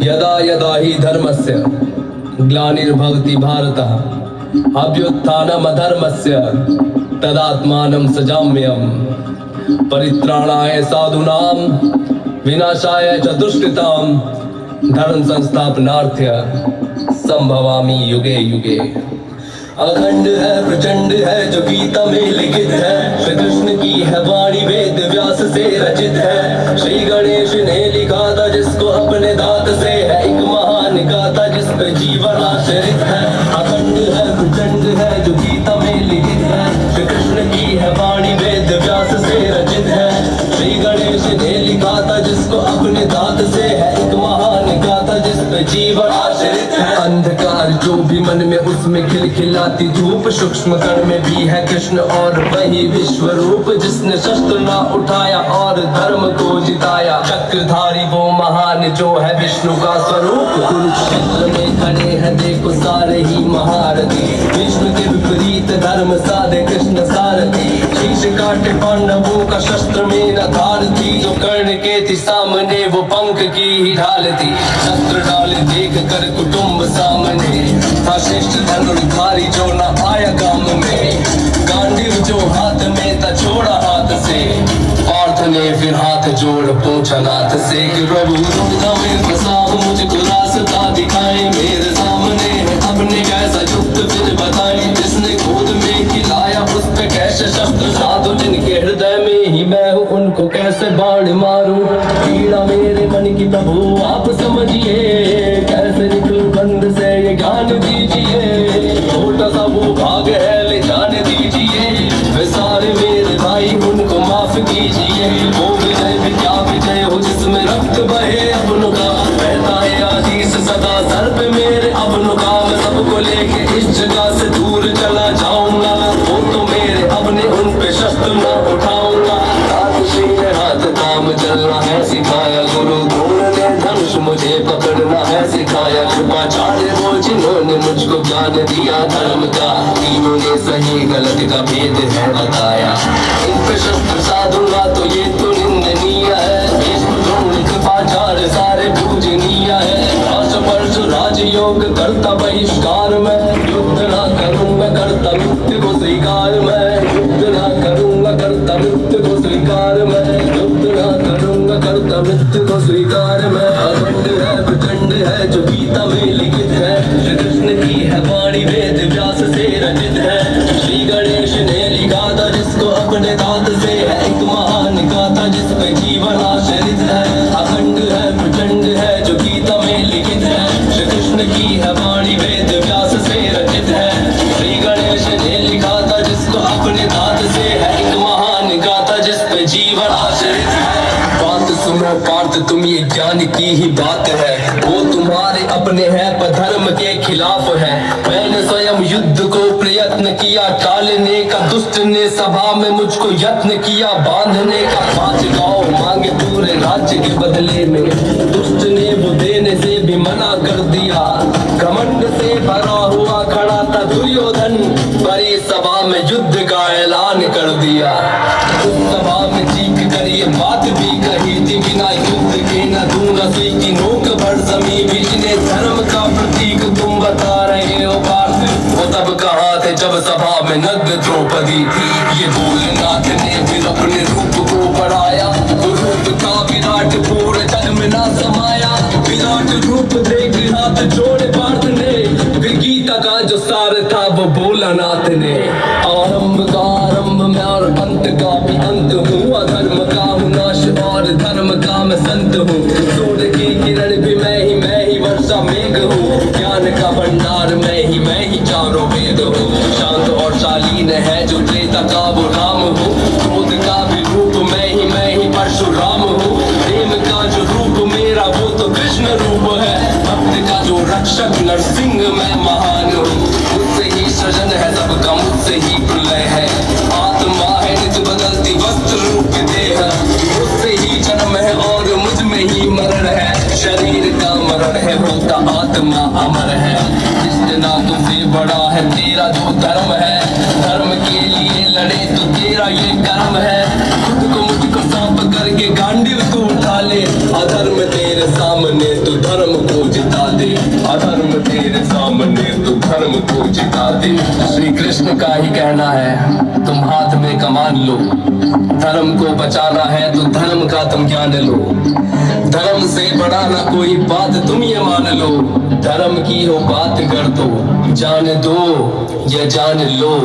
यदा यदा हि धर्मस्य ग्लानिर्भवति भारतः अभ्युत्थानमधर्मस्य तदात्मानं सजाम्यहम् परित्राणाय साधूनां विनाशाय च दुष्कृतां धर्म संस्थापनार्थ्य संभवामि युगे युगे। अखंड है प्रचंड है जो गीता में लिखित है, श्री कृष्ण की है वाणी वेद व्यास से रचित है। श्री गणेश ने लिखा था जिसको अपने दांत से है, एक महान गाथा जिस पे जीवन आश्रित है। अखंड है प्रचंड है जो गीता में लिखित है, श्री कृष्ण की है वाणी वेद व्यास से रचित है। श्री गणेश ने लिखा था जिसको अपने दांत से है, एक महान गाथा जिस पे जीवन आश्रित है। अंधकार जो भी मन में उसमें खिलखिलाती धूप, सूक्ष्म कण में भी है कृष्ण और वही विश्व रूप, जिसने शस्त्र ना उठाया और धर्म को जिताया। चक्रधारी वो महान जो है विष्णु का स्वरूप, कुरुक्षेत्र में खड़े हैं देखो सारे ही महारथी, विष्णु के विपरीत धर्म साधे कृष्ण सारथी। शीश काटे पांडवों का शस्त्र में न धार थी, जो कर्ण के थी सामने वो पंख की ही ढाल थी। शस्त्र डाले देख कर कुटुंब सामने, था श्रेष्ठ धनुर्धारी जो न आया काम में। गांडीव जो हाथ में था छोड़ा हाथ से, पार्थ ने फिर हाथ जोड़ पूछा नाथ से कि प्रभु दुविधा में फंसा हूं, मुझको रास्ता दिखाए। मेरे सामने है अपने कैसा युक्त फिर बताए, जिसने गोद में खिलाया उस पे कैसे शस्त्र साधु, जिनके हृदय में ही मैं हूँ उनको कैसे बाण मारूं। पीड़ा मेरे मन की प्रभु आप समझिए, कैसे निकलूं बंद से ये ज्ञान दीजिए। छोटा सा वो भाग है ले जाने दीजिए, वे सारे मेरे भाई उनको माफ कीजिए। वो विजय भी क्या विजय हो जिसमें रक्त बहे अपनों का, रहता है आशीष सदा सर पे मेरे अपनों का। मैं सबको लेके इस जगह से दूर चला जाऊंगा, वो तो मेरे अपने उन पे शस्त्र न उठाऊंगा। हाथ काम चलना है सिखाया गुरु, द्रोण ने धनुष मुझे पकड़ना है सिखाया। कृपाचार्य वो जिन्होंने मुझको ज्ञान दिया धर्म का, तीनों ने सही गलत का भेद है बताया। इन पे शस्त्र साधूंगा तो ये तो निंदनीय है, द्रोण कृपाचार्य सारे पूजनीय है। राजयोग करता बहिष्कार में, युद्ध ना करूंगा करता मृत्यु को स्वीकार में। युद्ध ना करूंगा करता मृत्यु को स्वीकार में, युद्ध ना करूंगा करता मृत्यु को स्वीकार में। अखंड है प्रचंड है जो गीता में लिखित है, श्री कृष्ण की है वाणी वेद व्यास से रचित है। श्री गणेश ने लिखा था जिसको अपने दांत से है, एक महान गाथा जिस पे जीवन आश्रित है। अखंड है प्रचंड है जो गीता में लिखित है, श्री कृष्ण की है वाणी वेद व्यास से रचित है। श्री गणेश ने लिखा था जिसको अपने दांत से है, एक महान गाथा जिस पे जीवन आश्रित है। बात सुनो पार्थ तुम ये ज्ञान की ही बात है, वो तुम्हारे अपने हैं पर धर्म के खिलाफ है। मैंने स्वयं युद्ध को प्रयत्न किया टालने का, दुष्ट ने सभा में मुझको यत्न किया बांधने का। 5 गांव मांगे पूरे राज्य के बदले में, दुष्ट ने वो देने से भी मना कर दिया। घमंड से भरा हुआ खड़ा था दुर्योधन, बड़ी सभा में युद्ध का ऐलान कर दिया। उस सभा में चीख कर ये बात भी कही थी, बिना युद्ध के न दूंगा सुई की नोक भर जमी भी। जिन्हें धर्म का प्रतीक तुम बता रहे हो पार्थ, वो तब कहा थे जब सभा में नग्न द्रौपदी थी। ये भोलेनाथ ने फिर अपने रूप को बढ़ाया, वो रूप का विराट पूरे जग में ना समाया। विराट रूप देख हाथ जोड़े पार्थ ने, फिर गीता का जो सार था वो भोलानाथ ने। आरंभ का आरंभ में और अंत का भी अंत हूँ, अधर्म का हूँ नाश और धर्म का मैं संत हूँ। सूर्य की किरण भी मैं ही वर्षा मेघ हूँ, ज्ञान का भंडार मैं ही चारों वेद हूँ। शांत और शालीन है जो त्रेता का वो राम हूँ, क्रोध का भी रूप मैं ही परशुराम हूँ। प्रेम का जो रूप मेरा वो तो कृष्ण रूप है, भक्त का जो रक्षक नरसिंह मैं महान हूँ। मुझसे ही सृजन है सबका, मुझसे ही प्रलय है। आत्मा है निज बदलती वस्त्र रूप देह, मुझसे ही जन्म है और मुझ में ही मरण है। शरीर का मरण है होता आत्मा अमर है। इतना तुझसे बड़ा है तेरा जो धर्म है, धर्म के लिए लड़े तो तेरा ये कर्म है। जिता दे, अधर्म तेरे सामने तो धर्म को जिता दे। श्री कृष्ण का ही कहना है, तुम हाथ में कमान लो, धर्म को बचाना है तो धर्म का तुम ज्ञान लो। धर्म से बड़ा ना कोई बात तुम ये मान लो, धर्म की हो बात कर दो, जान दो या जान लो।